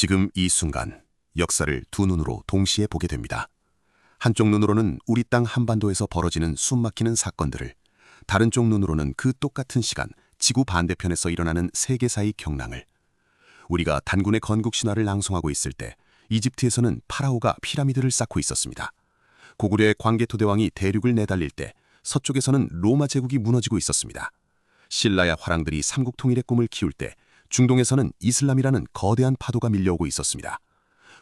지금 이 순간 역사를 두 눈으로 동시에 보게 됩니다. 한쪽 눈으로는 우리 땅 한반도에서 벌어지는 숨막히는 사건들을, 다른 쪽 눈으로는 그 똑같은 시간 지구 반대편에서 일어나는 세계사의 경랑을. 우리가 단군의 건국 신화를 낭송하고 있을 때 이집트에서는 파라오가 피라미드를 쌓고 있었습니다. 고구려의 광개토 대왕이 대륙을 내달릴 때 서쪽에서는 로마 제국이 무너지고 있었습니다. 신라야 화랑들이 삼국 통일의 꿈을 키울 때 중동에서는 이슬람이라는 거대한 파도가 밀려오고 있었습니다.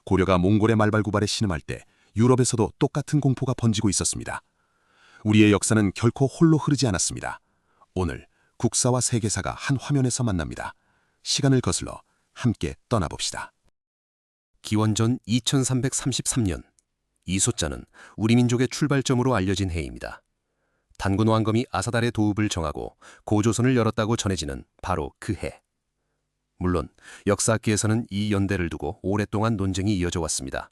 고려가 몽골의 말발구발에 신음할 때 유럽에서도 똑같은 공포가 번지고 있었습니다. 우리의 역사는 결코 홀로 흐르지 않았습니다. 오늘 국사와 세계사가 한 화면에서 만납니다. 시간을 거슬러 함께 떠나봅시다. 기원전 2333년, 이 숫자는 우리 민족의 출발점으로 알려진 해입니다. 단군 왕검이 아사달의 도읍을 정하고 고조선을 열었다고 전해지는 바로 그 해. 물론 역사학계에서는 이 연대를 두고 오랫동안 논쟁이 이어져 왔습니다.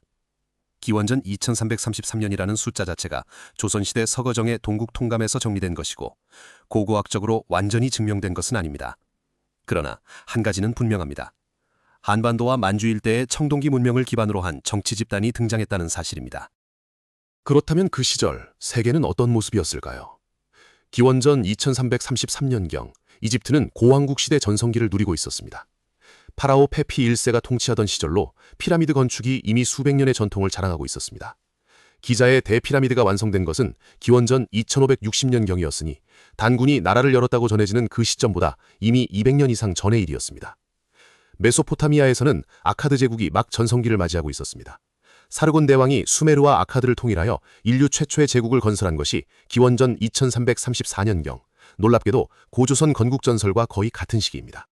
기원전 2333년이라는 숫자 자체가 조선시대 서거정의 동국 통감에서 정리된 것이고 고고학적으로 완전히 증명된 것은 아닙니다. 그러나 한 가지는 분명합니다. 한반도와 만주 일대의 청동기 문명을 기반으로 한 정치 집단이 등장했다는 사실입니다. 그렇다면 그 시절 세계는 어떤 모습이었을까요? 기원전 2333년경 이집트는 고왕국 시대 전성기를 누리고 있었습니다. 파라오 페피 1세가 통치하던 시절로 피라미드 건축이 이미 수백 년의 전통을 자랑하고 있었습니다. 기자의 대피라미드가 완성된 것은 기원전 2560년경이었으니 단군이 나라를 열었다고 전해지는 그 시점보다 이미 200년 이상 전의 일이었습니다. 메소포타미아에서는 아카드 제국이 막 전성기를 맞이하고 있었습니다. 사르곤 대왕이 수메르와 아카드를 통일하여 인류 최초의 제국을 건설한 것이 기원전 2334년경, 놀랍게도 고조선 건국전설과 거의 같은 시기입니다.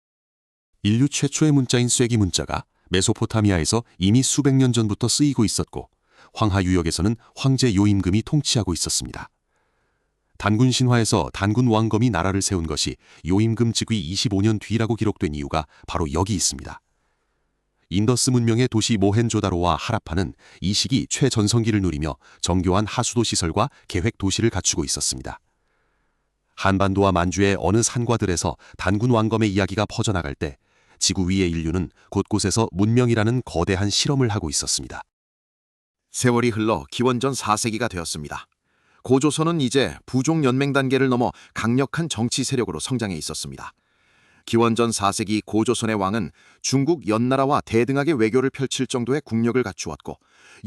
인류 최초의 문자인 쐐기 문자가 메소포타미아에서 이미 수백 년 전부터 쓰이고 있었고 황하 유역에서는 황제 요임금이 통치하고 있었습니다. 단군 신화에서 단군 왕검이 나라를 세운 것이 요임금 즉위 25년 뒤라고 기록된 이유가 바로 여기 있습니다. 인더스 문명의 도시 모헨조다로와 하라파는 이 시기 최전성기를 누리며 정교한 하수도 시설과 계획 도시를 갖추고 있었습니다. 한반도와 만주의 어느 산과들에서 단군 왕검의 이야기가 퍼져나갈 때 지구 위의 인류는 곳곳에서 문명이라는 거대한 실험을 하고 있었습니다. 세월이 흘러 기원전 4세기가 되었습니다. 고조선은 이제 부족 연맹 단계를 넘어 강력한 정치 세력으로 성장해 있었습니다. 기원전 4세기 고조선의 왕은 중국 연나라와 대등하게 외교를 펼칠 정도의 국력을 갖추었고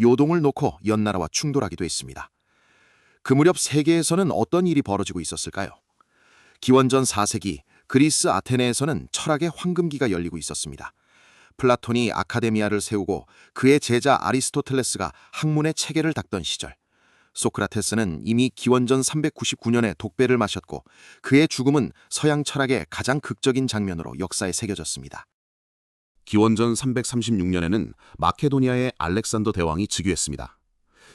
요동을 놓고 연나라와 충돌하기도 했습니다. 그 무렵 세계에서는 어떤 일이 벌어지고 있었을까요? 기원전 4세기 그리스 아테네에서는 철학의 황금기가 열리고 있었습니다. 플라톤이 아카데미아를 세우고 그의 제자 아리스토텔레스가 학문의 체계를 닦던 시절, 소크라테스는 이미 기원전 399년에 독배를 마셨고 그의 죽음은 서양 철학의 가장 극적인 장면으로 역사에 새겨졌습니다. 기원전 336년에는 마케도니아의 알렉산더 대왕이 즉위했습니다.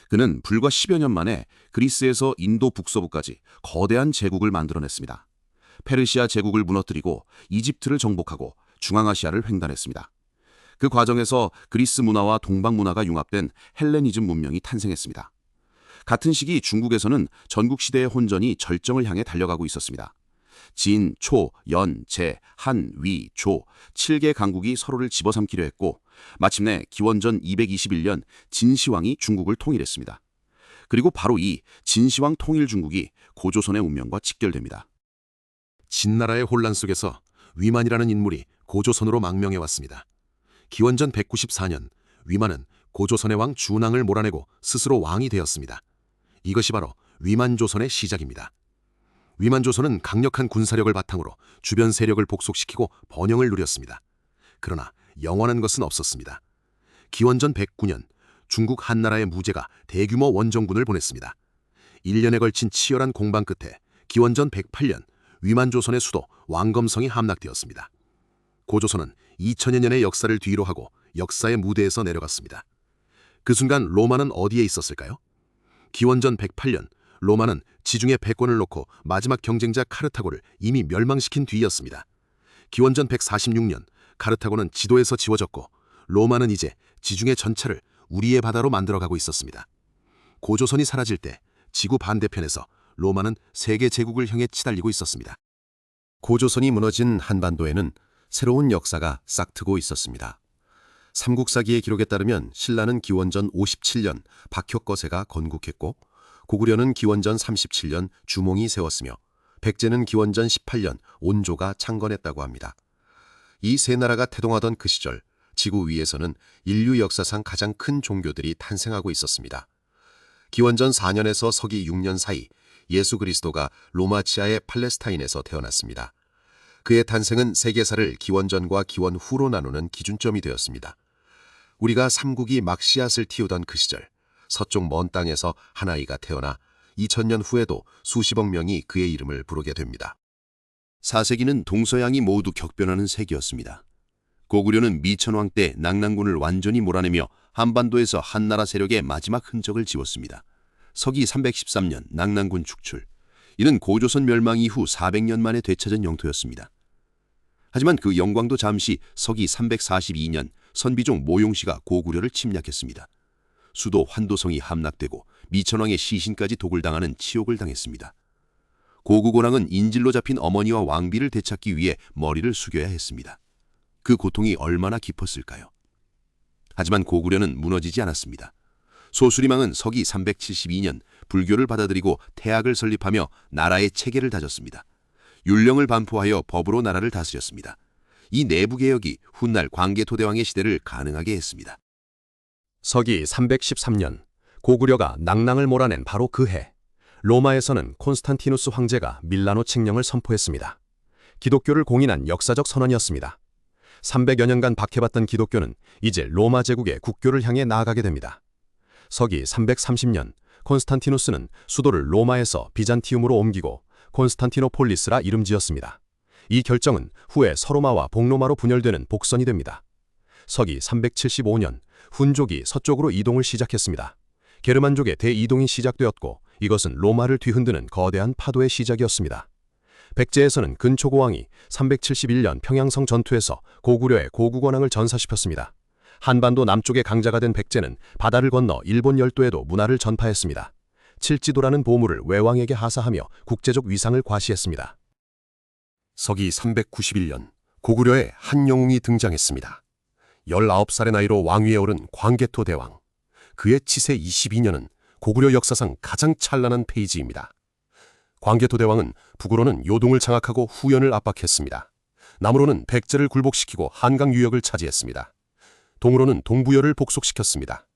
그는 불과 10여 년 만에 그리스에서 인도 북서부까지 거대한 제국을 만들어냈습니다. 페르시아 제국을 무너뜨리고 이집트를 정복하고 중앙아시아를 횡단했습니다. 그 과정에서 그리스 문화와 동방 문화가 융합된 헬레니즘 문명이 탄생했습니다. 같은 시기 중국에서는 전국시대의 혼전이 절정을 향해 달려가고 있었습니다. 진, 초, 연, 제, 한, 위, 조 7개 강국이 서로를 집어삼키려 했고 마침내 기원전 221년 진시황이 중국을 통일했습니다. 그리고 바로 이 진시황 통일 중국이 고조선의 운명과 직결됩니다. 진나라의 혼란 속에서 위만이라는 인물이 고조선으로 망명해왔습니다. 기원전 194년 위만은 고조선의 왕 준왕을 몰아내고 스스로 왕이 되었습니다. 이것이 바로 위만조선의 시작입니다. 위만조선은 강력한 군사력을 바탕으로 주변 세력을 복속시키고 번영을 누렸습니다. 그러나 영원한 것은 없었습니다. 기원전 109년 중국 한나라의 무제가 대규모 원정군을 보냈습니다. 1년에 걸친 치열한 공방 끝에 기원전 108년 위만조선의 수도 왕검성이 함락되었습니다. 고조선은 2000여 년의 역사를 뒤로 하고 역사의 무대에서 내려갔습니다. 그 순간 로마는 어디에 있었을까요? 기원전 108년 로마는 지중해 패권을 놓고 마지막 경쟁자 카르타고를 이미 멸망시킨 뒤였습니다. 기원전 146년 카르타고는 지도에서 지워졌고 로마는 이제 지중해 전체를 우리의 바다로 만들어가고 있었습니다. 고조선이 사라질 때 지구 반대편에서 로마는 세계 제국을 향해 치달리고 있었습니다. 고조선이 무너진 한반도에는 새로운 역사가 싹트고 있었습니다. 삼국사기의 기록에 따르면 신라는 기원전 57년 박혁거세가 건국했고 고구려는 기원전 37년 주몽이 세웠으며 백제는 기원전 18년 온조가 창건했다고 합니다. 이 세 나라가 태동하던 그 시절 지구 위에서는 인류 역사상 가장 큰 종교들이 탄생하고 있었습니다. 기원전 4년에서 서기 6년 사이 예수 그리스도가 로마 치하의 팔레스타인에서 태어났습니다. 그의 탄생은 세계사를 기원전과 기원 후로 나누는 기준점이 되었습니다. 우리가 삼국이 막 씨앗을 틔우던 그 시절 서쪽 먼 땅에서 한 아이가 태어나 2000년 후에도 수십억 명이 그의 이름을 부르게 됩니다. 4세기는 동서양이 모두 격변하는 세기였습니다. 고구려는 미천왕 때 낙랑군을 완전히 몰아내며 한반도에서 한나라 세력의 마지막 흔적을 지웠습니다. 서기 313년 낙랑군 축출. 이는 고조선 멸망 이후 400년 만에 되찾은 영토였습니다. 하지만 그 영광도 잠시 서기 342년 선비종 모용씨가 고구려를 침략했습니다. 수도 환도성이 함락되고 미천왕의 시신까지 도굴당하는 치욕을 당했습니다. 고구곤왕은 인질로 잡힌 어머니와 왕비를 되찾기 위해 머리를 숙여야 했습니다. 그 고통이 얼마나 깊었을까요? 하지만 고구려는 무너지지 않았습니다. 소수리망은 서기 372년 불교를 받아들이고 태학을 설립하며 나라의 체계를 다졌습니다. 율령을 반포하여 법으로 나라를 다스렸습니다. 이 내부 개혁이 훗날 광개토대왕의 시대를 가능하게 했습니다. 서기 313년 고구려가 낙랑을 몰아낸 바로 그 해 로마에서는 콘스탄티누스 황제가 밀라노 칙령을 선포했습니다. 기독교를 공인한 역사적 선언이었습니다. 300여 년간 박해받던 기독교는 이제 로마 제국의 국교를 향해 나아가게 됩니다. 서기 330년 콘스탄티누스는 수도를 로마에서 비잔티움으로 옮기고 콘스탄티노폴리스라 이름 지었습니다. 이 결정은 후에 서로마와 복로마로 분열되는 복선이 됩니다. 서기 375년 훈족이 서쪽으로 이동을 시작했습니다. 게르만족의 대이동이 시작되었고 이것은 로마를 뒤흔드는 거대한 파도의 시작이었습니다. 백제에서는 근초고왕이 371년 평양성 전투에서 고구려의 고구권왕을 전사시켰습니다. 한반도 남쪽의 강자가 된 백제는 바다를 건너 일본 열도에도 문화를 전파했습니다. 칠지도라는 보물을 외왕에게 하사하며 국제적 위상을 과시했습니다. 서기 391년 고구려에 한 영웅이 등장했습니다. 19살의 나이로 왕위에 오른 광개토 대왕. 그의 치세 22년은 고구려 역사상 가장 찬란한 페이지입니다. 광개토 대왕은 북으로는 요동을 장악하고 후연을 압박했습니다. 남으로는 백제를 굴복시키고 한강 유역을 차지했습니다. 동으로는 동부여를 복속시켰습니다.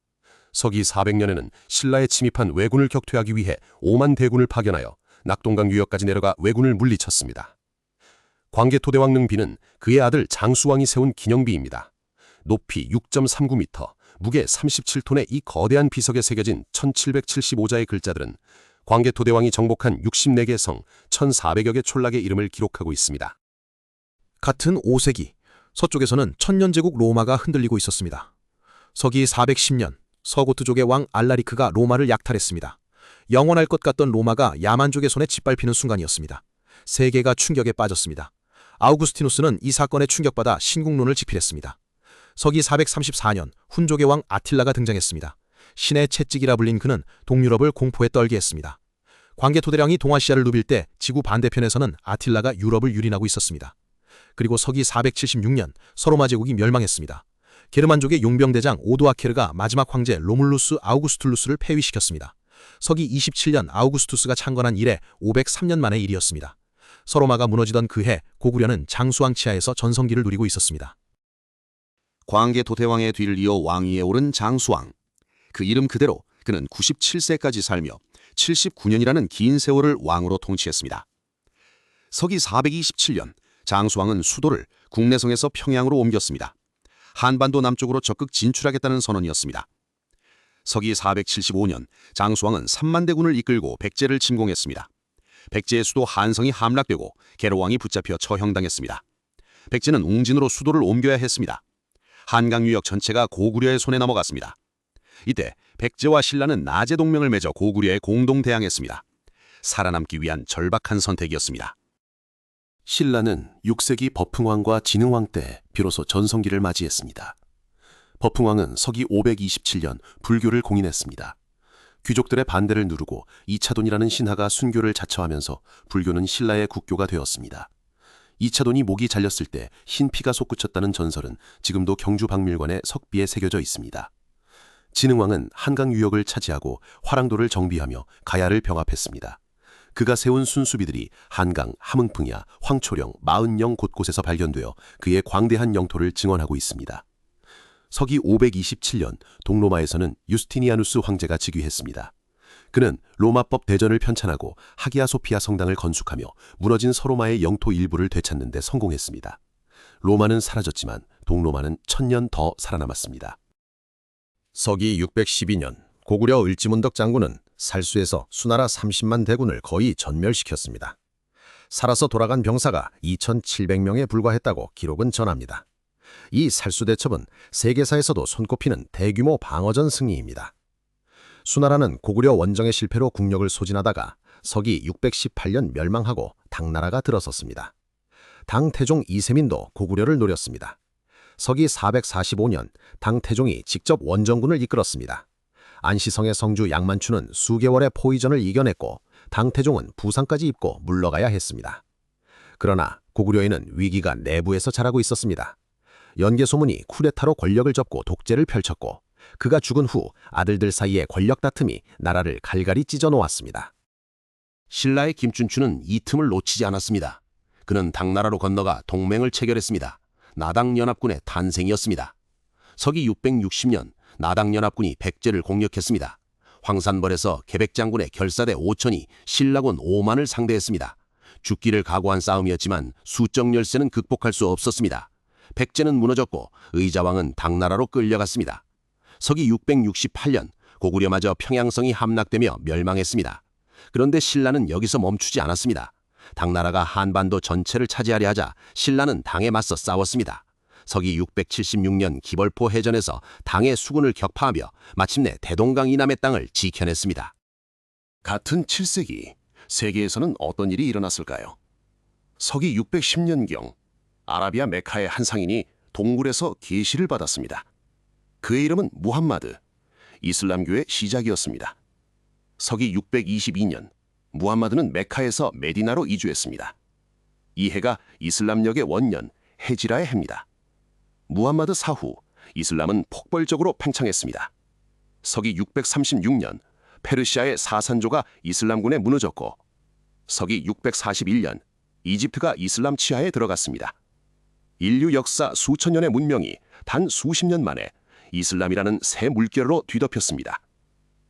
서기 400년에는 신라에 침입한 왜군을 격퇴하기 위해 5만 대군을 파견하여 낙동강 유역까지 내려가 왜군을 물리쳤습니다. 광개토 대왕 능비는 그의 아들 장수왕이 세운 기념비입니다. 높이 6.39m, 무게 37톤의 이 거대한 비석에 새겨진 1775자의 글자들은 광개토 대왕이 정복한 64개 성 1400여 개 촌락의 이름을 기록하고 있습니다. 같은 5세기 서쪽에서는 천년제국 로마가 흔들리고 있었습니다. 서기 410년 서고트족의 왕 알라리크가 로마를 약탈했습니다. 영원할 것 같던 로마가 야만족의 손에 짓밟히는 순간이었습니다. 세계가 충격에 빠졌습니다. 아우구스티누스는 이 사건에 충격받아 신국론을 집필했습니다. 서기 434년 훈족의 왕 아틸라가 등장했습니다. 신의 채찍이라 불린 그는 동유럽을 공포에 떨게 했습니다. 광개토 대왕이 동아시아를 누빌 때 지구 반대편에서는 아틸라가 유럽을 유린하고 있었습니다. 그리고 서기 476년 서로마 제국이 멸망했습니다. 게르만족의 용병대장 오도아케르가 마지막 황제 로물루스 아우구스툴루스를 폐위시켰습니다. 서기 27년 아우구스투스가 창건한 이래 503년 만의 일이었습니다. 서로마가 무너지던 그 해 고구려는 장수왕 치하에서 전성기를 누리고 있었습니다. 광개토 대왕의 뒤를 이어 왕위에 오른 장수왕. 그 이름 그대로 그는 97세까지 살며 79년이라는 긴 세월을 왕으로 통치했습니다. 서기 427년 장수왕은 수도를 국내성에서 평양으로 옮겼습니다. 한반도 남쪽으로 적극 진출하겠다는 선언이었습니다. 서기 475년 장수왕은 3만 대군을 이끌고 백제를 침공했습니다. 백제의 수도 한성이 함락되고 계로왕이 붙잡혀 처형당했습니다. 백제는 웅진으로 수도를 옮겨야 했습니다. 한강 유역 전체가 고구려의 손에 넘어갔습니다. 이때 백제와 신라는 나제 동맹을 맺어 고구려에 공동 대항했습니다. 살아남기 위한 절박한 선택이었습니다. 신라는 6세기 버풍왕과 진흥왕 때 비로소 전성기를 맞이했습니다. 버풍왕은 서기 527년 불교를 공인했습니다. 귀족들의 반대를 누르고 이차돈이라는 신하가 순교를 자처하면서 불교는 신라의 국교가 되었습니다. 이차돈이 목이 잘렸을 때 흰 피가 솟구쳤다는 전설은 지금도 경주박물관의 석비에 새겨져 있습니다. 진흥왕은 한강 유역을 차지하고 화랑도를 정비하며 가야를 병합했습니다. 그가 세운 순수비들이 한강, 함흥풍야, 황초령, 마은영 곳곳에서 발견되어 그의 광대한 영토를 증언하고 있습니다. 서기 527년 동로마에서는 유스티니아누스 황제가 즉위했습니다. 그는 로마법 대전을 편찬하고 하기야 소피아 성당을 건축하며 무너진 서로마의 영토 일부를 되찾는 데 성공했습니다. 로마는 사라졌지만 동로마는 1000년 더 살아남았습니다. 서기 612년 고구려 을지문덕 장군은 살수에서 수나라 30만 대군을 거의 전멸시켰습니다. 살아서 돌아간 병사가 2700명에 불과했다고 기록은 전합니다. 이 살수대첩은 세계사에서도 손꼽히는 대규모 방어전 승리입니다. 수나라는 고구려 원정의 실패로 국력을 소진하다가 서기 618년 멸망하고 당나라가 들어섰습니다. 당태종 이세민도 고구려를 노렸습니다. 서기 445년 당태종이 직접 원정군을 이끌었습니다. 안시성의 성주 양만추는 수개월의 포위전을 이겨냈고 당태종은 부상까지 입고 물러가야 했습니다. 그러나 고구려에는 위기가 내부에서 자라고 있었습니다. 연개소문이 쿠데타로 권력을 접고 독재를 펼쳤고 그가 죽은 후 아들들 사이의 권력 다툼이 나라를 갈갈이 찢어놓았습니다. 신라의 김춘추는 이 틈을 놓치지 않았습니다. 그는 당나라로 건너가 동맹을 체결했습니다. 나당연합군의 탄생이었습니다. 서기 660년 나당연합군이 백제를 공격했습니다. 황산벌에서 계백장군의 결사대 5천이 신라군 5만을 상대했습니다. 죽기를 각오한 싸움이었지만 수적 열세는 극복할 수 없었습니다. 백제는 무너졌고 의자왕은 당나라로 끌려갔습니다. 서기 668년 고구려마저 평양성이 함락되며 멸망했습니다. 그런데 신라는 여기서 멈추지 않았습니다. 당나라가 한반도 전체를 차지하려 하자 신라는 당에 맞서 싸웠습니다. 서기 676년 기벌포 해전에서 당의 수군을 격파하며 마침내 대동강 이남의 땅을 지켜냈습니다. 같은 7세기 세계에서는 어떤 일이 일어났을까요? 서기 610년경 아라비아 메카의 한 상인이 동굴에서 계시를 받았습니다. 그의 이름은 무함마드, 이슬람교의 시작이었습니다. 서기 622년 무함마드는 메카에서 메디나로 이주했습니다. 이 해가 이슬람력의 원년 헤지라의 해입니다. 무함마드 사후 이슬람은 폭발적으로 팽창했습니다. 서기 636년 페르시아의 사산조가 이슬람군에 무너졌고 서기 641년 이집트가 이슬람 치하에 들어갔습니다. 인류 역사 수천 년의 문명이 단 수십 년 만에 이슬람이라는 새 물결로 뒤덮였습니다.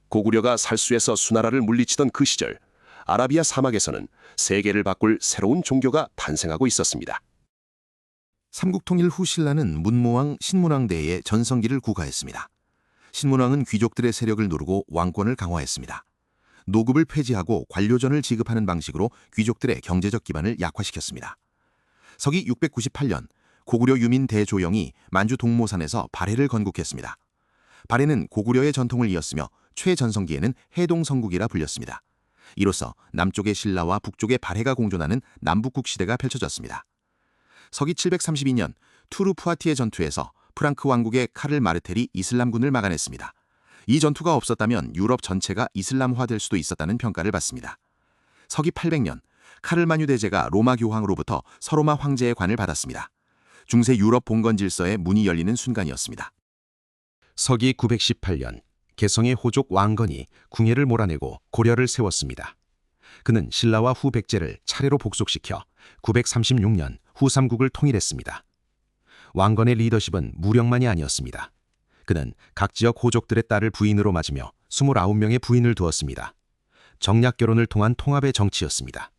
고구려가 살수에서 수나라를 물리치던 그 시절 아라비아 사막에서는 세계를 바꿀 새로운 종교가 탄생하고 있었습니다. 삼국통일 후 신라는 문무왕 신문왕대의 전성기를 구가했습니다. 신문왕은 귀족들의 세력을 누르고 왕권을 강화했습니다. 노급을 폐지하고 관료전을 지급하는 방식으로 귀족들의 경제적 기반을 약화시켰습니다. 서기 698년 고구려 유민 대조영이 만주 동모산에서 발해를 건국했습니다. 발해는 고구려의 전통을 이었으며 최전성기에는 해동성국이라 불렸습니다. 이로써 남쪽의 신라와 북쪽의 발해가 공존하는 남북국 시대가 펼쳐졌습니다. 서기 732년 투르푸아티의 전투에서 프랑크 왕국의 카를 마르텔이 이슬람군을 막아냈습니다. 이 전투가 없었다면 유럽 전체가 이슬람화될 수도 있었다는 평가를 받습니다. 서기 800년 카를마뉴 대제가 로마 교황으로부터 서로마 황제의 관을 받았습니다. 중세 유럽 봉건 질서의 문이 열리는 순간이었습니다. 서기 918년 개성의 호족 왕건이 궁예를 몰아내고 고려를 세웠습니다. 그는 신라와 후백제를 차례로 복속시켜 936년 후삼국을 통일했습니다. 왕건의 리더십은 무력만이 아니었습니다. 그는 각 지역 호족들의 딸을 부인으로 맞으며 29명의 부인을 두었습니다. 정략 결혼을 통한 통합의 정치였습니다.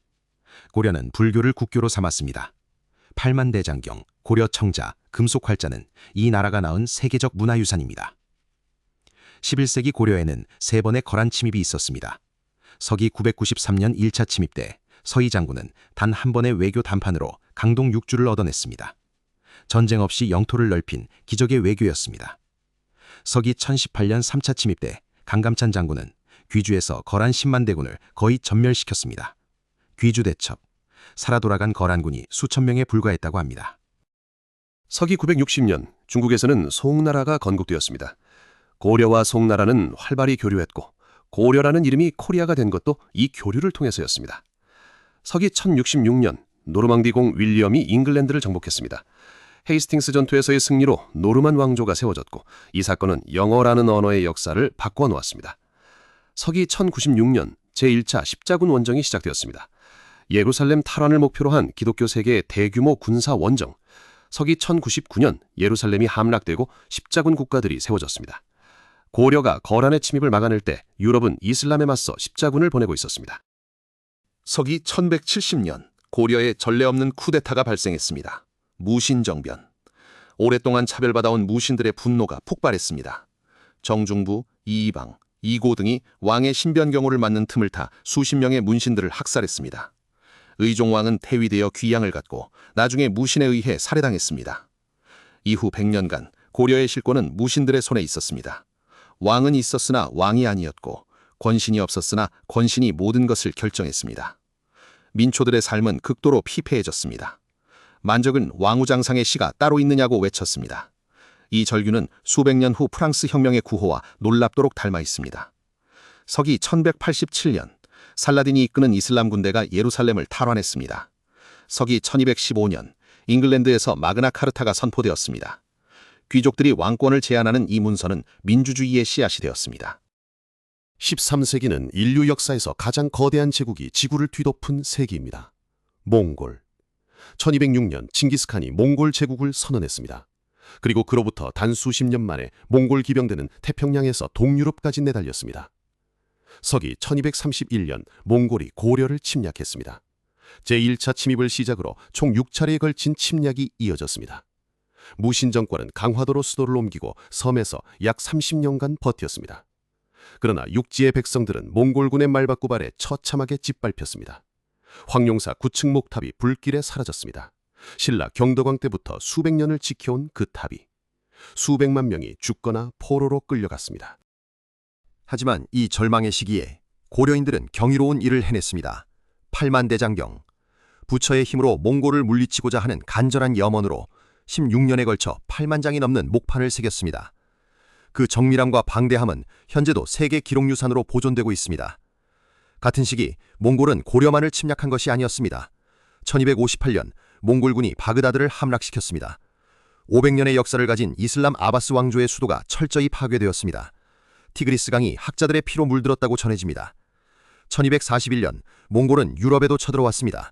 고려는 불교를 국교로 삼았습니다. 팔만대장경, 고려청자, 금속활자는 이 나라가 낳은 세계적 문화유산입니다. 11세기 고려에는 3번의 거란 침입이 있었습니다. 서기 993년 1차 침입 때 서희 장군은 단 한 번의 외교 담판으로 강동 6주를 얻어냈습니다. 전쟁 없이 영토를 넓힌 기적의 외교였습니다. 서기 1018년 3차 침입 때 강감찬 장군은 귀주에서 거란 10만 대군을 거의 전멸시켰습니다. 귀주 대첩, 살아 돌아간 거란군이 수천 명에 불과했다고 합니다. 서기 960년 중국에서는 송나라가 건국되었습니다. 고려와 송나라는 활발히 교류했고 고려라는 이름이 코리아가 된 것도 이 교류를 통해서였습니다. 서기 1066년 노르망디공 윌리엄이 잉글랜드를 정복했습니다. 헤이스팅스 전투에서의 승리로 노르만 왕조가 세워졌고 이 사건은 영어라는 언어의 역사를 바꿔 놓았습니다. 서기 1096년 제1차 십자군 원정이 시작되었습니다. 예루살렘 탈환을 목표로 한 기독교 세계의 대규모 군사 원정. 서기 1099년 예루살렘이 함락되고 십자군 국가들이 세워졌습니다. 고려가 거란의 침입을 막아낼 때 유럽은 이슬람에 맞서 십자군을 보내고 있었습니다. 서기 1170년 고려에 전례 없는 쿠데타가 발생했습니다. 무신정변. 오랫동안 차별받아온 무신들의 분노가 폭발했습니다. 정중부, 이이방, 이고 등이 왕의 신변경호를 맡는 틈을 타 수십 명의 문신들을 학살했습니다. 의종왕은 태위되어 귀양을 갖고 나중에 무신에 의해 살해당했습니다. 이후 100년간 고려의 실권은 무신들의 손에 있었습니다. 왕은 있었으나 왕이 아니었고 권신이 없었으나 권신이 모든 것을 결정했습니다. 민초들의 삶은 극도로 피폐해졌습니다. 만적은 왕우장상의 시가 따로 있느냐고 외쳤습니다. 이 절규는 수백 년 후 프랑스 혁명의 구호와 놀랍도록 닮아 있습니다. 서기 1187년 살라딘이 이끄는 이슬람 군대가 예루살렘을 탈환했습니다. 서기 1215년 잉글랜드에서 마그나 카르타가 선포되었습니다. 귀족들이 왕권을 제한하는 이 문서는 민주주의의 씨앗이 되었습니다. 13세기는 인류 역사에서 가장 거대한 제국이 지구를 뒤덮은 세기입니다. 몽골. 1206년 칭기스칸이 몽골 제국을 선언했습니다. 그리고 그로부터 단 수십 년 만에 몽골 기병대는 태평양에서 동유럽까지 내달렸습니다. 서기 1231년 몽골이 고려를 침략했습니다. 제1차 침입을 시작으로 총 6차례에 걸친 침략이 이어졌습니다. 무신 정권은 강화도로 수도를 옮기고 섬에서 약 30년간 버텼습니다. 그러나 육지의 백성들은 몽골군의 말바꾸발에 처참하게 짓밟혔습니다. 황룡사 9층 목탑이 불길에 사라졌습니다. 신라 경덕왕 때부터 수백 년을 지켜온 그 탑이 수백만 명이 죽거나 포로로 끌려갔습니다. 하지만 이 절망의 시기에 고려인들은 경이로운 일을 해냈습니다. 팔만대장경. 부처의 힘으로 몽골을 물리치고자 하는 간절한 염원으로 16년에 걸쳐 8만 장이 넘는 목판을 새겼습니다. 그 정밀함과 방대함은 현재도 세계 기록유산으로 보존되고 있습니다. 같은 시기 몽골은 고려만을 침략한 것이 아니었습니다. 1258년 몽골군이 바그다드를 함락시켰습니다. 500년의 역사를 가진 이슬람 아바스 왕조의 수도가 철저히 파괴되었습니다. 티그리스 강이 학자들의 피로 물들었다고 전해집니다. 1241년 몽골은 유럽에도 쳐들어왔습니다.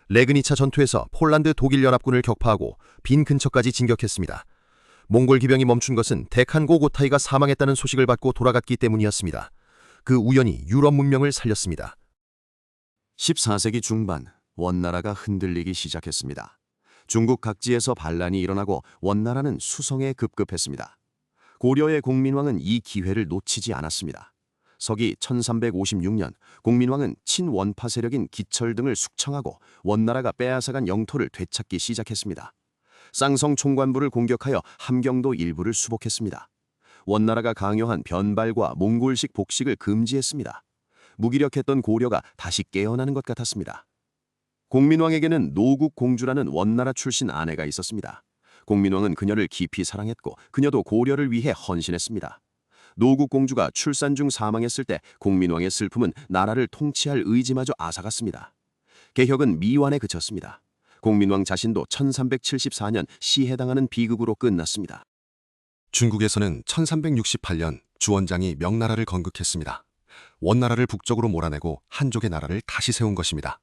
레그니차 전투에서 폴란드 독일 연합군을 격파하고 빈 근처까지 진격했습니다. 몽골 기병이 멈춘 것은 데칸고 고타이가 사망했다는 소식을 받고 돌아갔기 때문이었습니다. 그 우연이 유럽 문명을 살렸습니다. 14세기 중반 원나라가 흔들리기 시작했습니다. 중국 각지에서 반란이 일어나고 원나라는 수성에 급급했습니다. 고려의 공민왕은 이 기회를 놓치지 않았습니다. 서기 1356년 공민왕은 친원파 세력인 기철 등을 숙청하고 원나라가 빼앗아간 영토를 되찾기 시작했습니다. 쌍성 총관부를 공격하여 함경도 일부를 수복했습니다. 원나라가 강요한 변발과 몽골식 복식을 금지했습니다. 무기력했던 고려가 다시 깨어나는 것 같았습니다. 공민왕에게는 노국 공주라는 원나라 출신 아내가 있었습니다. 공민왕은 그녀를 깊이 사랑했고 그녀도 고려를 위해 헌신했습니다. 노국 공주가 출산 중 사망했을 때 공민왕의 슬픔은 나라를 통치할 의지마저 앗아갔습니다. 개혁은 미완에 그쳤습니다. 공민왕 자신도 1374년 시해당하는 비극으로 끝났습니다. 중국에서는 1368년 주원장이 명나라를 건국했습니다. 원나라를 북쪽으로 몰아내고 한족의 나라를 다시 세운 것입니다.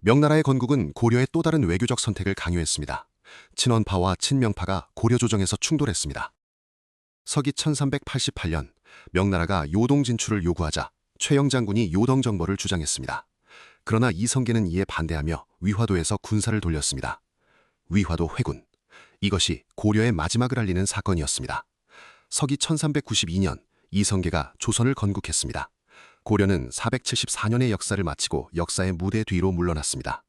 명나라의 건국은 고려의 또 다른 외교적 선택을 강요했습니다. 친원파와 친명파가 고려 조정에서 충돌했습니다. 서기 1388년 명나라가 요동 진출을 요구하자 최영 장군이 요동 정벌을 주장했습니다. 그러나 이성계는 이에 반대하며 위화도에서 군사를 돌렸습니다. 위화도 회군. 이것이 고려의 마지막을 알리는 사건이었습니다. 서기 1392년 이성계가 조선을 건국했습니다. 고려는 474년의 역사를 마치고 역사의 무대 뒤로 물러났습니다.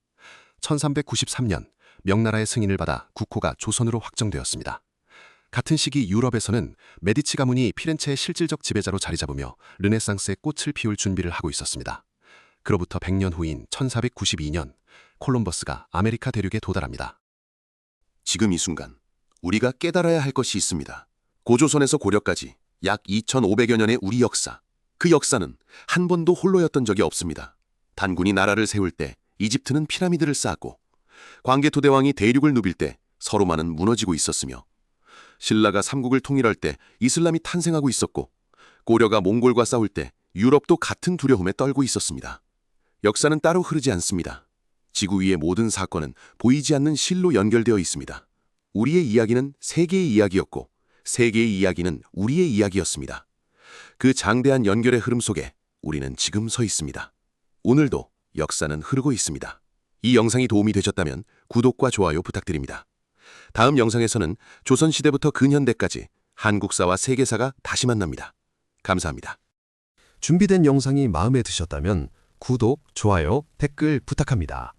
1393년 명나라의 승인을 받아 국호가 조선으로 확정되었습니다. 같은 시기 유럽에서는 메디치 가문이 피렌체의 실질적 지배자로 자리 잡으며 르네상스의 꽃을 피울 준비를 하고 있었습니다. 그로부터 100년 후인 1492년 콜럼버스가 아메리카 대륙에 도달합니다. 지금 이 순간 우리가 깨달아야 할 것이 있습니다. 고조선에서 고려까지 약 2500여 년의 우리 역사. 그 역사는 한 번도 홀로였던 적이 없습니다. 단군이 나라를 세울 때 이집트는 피라미드를 쌓았고 광개토대왕이 대륙을 누빌 때 서로마는 무너지고 있었으며 신라가 삼국을 통일할 때 이슬람이 탄생하고 있었고 고려가 몽골과 싸울 때 유럽도 같은 두려움에 떨고 있었습니다. 역사는 따로 흐르지 않습니다. 지구 위의 모든 사건은 보이지 않는 실로 연결되어 있습니다. 우리의 이야기는 세계의 이야기였고 세계의 이야기는 우리의 이야기였습니다. 그 장대한 연결의 흐름 속에 우리는 지금 서 있습니다. 오늘도 역사는 흐르고 있습니다. 이 영상이 도움이 되셨다면 구독과 좋아요 부탁드립니다. 다음 영상에서는 조선시대부터 근현대까지 한국사와 세계사가 다시 만납니다. 감사합니다. 준비된 영상이 마음에 드셨다면 구독, 좋아요, 댓글 부탁합니다.